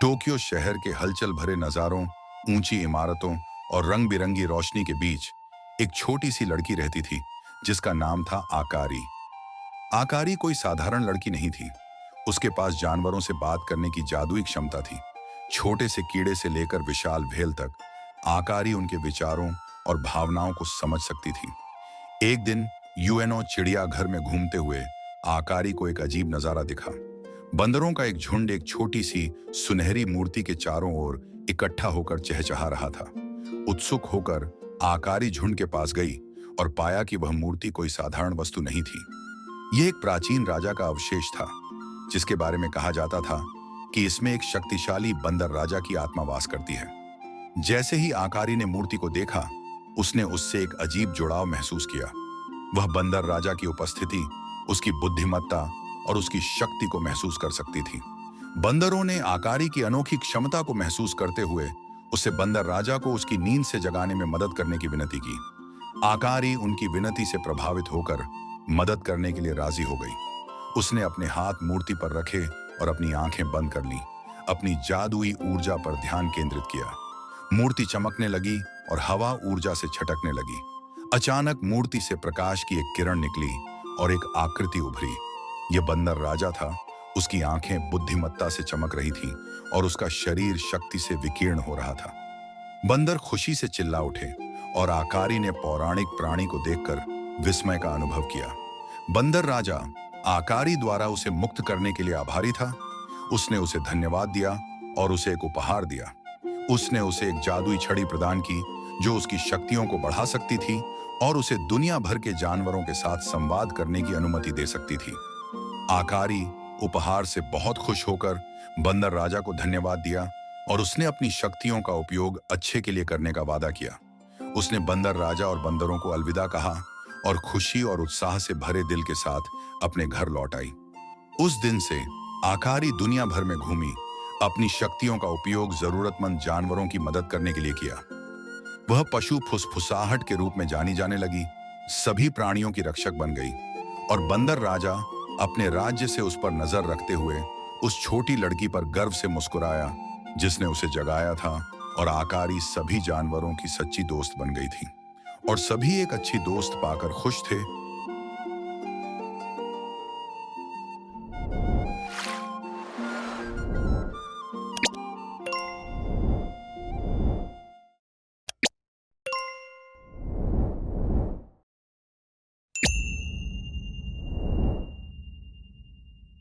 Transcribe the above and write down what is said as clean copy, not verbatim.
Tokyo शहर के हलचल भरे नजारों, ऊंची इमारतों और रंग बिरंगी रोशनी के बीच एक छोटी सी लड़की रहती थी जिसका नाम था आकारी। आकारी कोई साधारण लड़की नहीं थी। उसके पास जानवरों से बात करने की जादुई क्षमता थी। छोटे से कीड़े से लेकर विशाल भेल तक आकारी उनके विचारों और भावनाओं को समझ सकती थी। एक दिन यूएनओ चिड़ियाघर में घूमते हुए आकारी को एक अजीब नजारा दिखा। बंदरों का एक झुंड एक छोटी सी सुनहरी मूर्ति के चारों ओर इकट्ठा होकर चहचहा रहा था। उत्सुक होकर आकारी झुंड के पास गई और पाया कि वह मूर्ति कोई साधारण वस्तु नहीं थी। यह एक प्राचीन राजा का अवशेष था, जिसके बारे में कहा जाता था कि इसमें एक शक्तिशाली बंदर राजा की आत्मा वास करती है। जैसे ही आकारी ने मूर्ति को देखा, उसने उससे एक अजीब जुड़ाव महसूस किया। वह बंदर राजा की उपस्थिति, उसकी बुद्धिमत्ता और उसकी शक्ति को महसूस कर सकती थी। बंदरों ने आकारी की अनोखी क्षमता को महसूस करते हुए उसे बंदर राजा को उसकी नींद से जगाने में मदद करने की विनती की। आकारी उनकी विनती से प्रभावित होकर मदद करने के लिए राजी हो गई। उसने अपने हाथ मूर्ति पर रखे और अपनी आंखें बंद कर लीं। अपनी जादुई ऊर्जा पर ध्यान केंद्रित किया। मूर्ति चमकने लगी और हवा ऊर्जा से छटकने लगी। अचानक मूर्ति से प्रकाश की एक किरण निकली और एक आकृति उभरी। यह बंदर राजा था। उसकी आंखें बुद्धिमत्ता से चमक रही थीं और उसका शरीर शक्ति से विकीर्ण हो रहा था। बंदर खुशी से चिल्ला उठे और आकारी ने पौराणिक प्राणी को देखकर विस्मय का अनुभव किया। बंदर राजा आकारी द्वारा उसे मुक्त करने के लिए आभारी था। उसने उसे धन्यवाद दिया और उसे एक उपहार दिया। उसने उसे एक जादुई छड़ी प्रदान की जो उसकी शक्तियों को बढ़ा सकती थी और उसे दुनिया भर के जानवरों के साथ संवाद करने की अनुमति दे सकती थी। आकारी उपहार से बहुत खुश होकर बंदर राजा को धन्यवाद दिया और उसने अपनी शक्तियों का उपयोग अच्छे के लिए करने का वादा किया। उसने बंदर राजा और बंदरों को अलविदा कहा और खुशी और उत्साह से भरे दिल के साथ अपने घर लौट आई। उस दिन से आकारी दुनिया भर में घूमी, अपनी शक्तियों का उपयोग जरूरतमंद जानवरों की मदद करने के लिए किया। वह पशु फुसफुसाहट के रूप में जानी जाने लगी, सभी प्राणियों की रक्षक बन गई और बंदर राजा अपने राज्य से उस पर नजर रखते हुए उस छोटी लड़की पर गर्व से मुस्कुराया जिसने उसे जगाया था। और आकारी सभी जानवरों की सच्ची दोस्त बन गई थी और सभी एक अच्छी दोस्त पाकर खुश थे।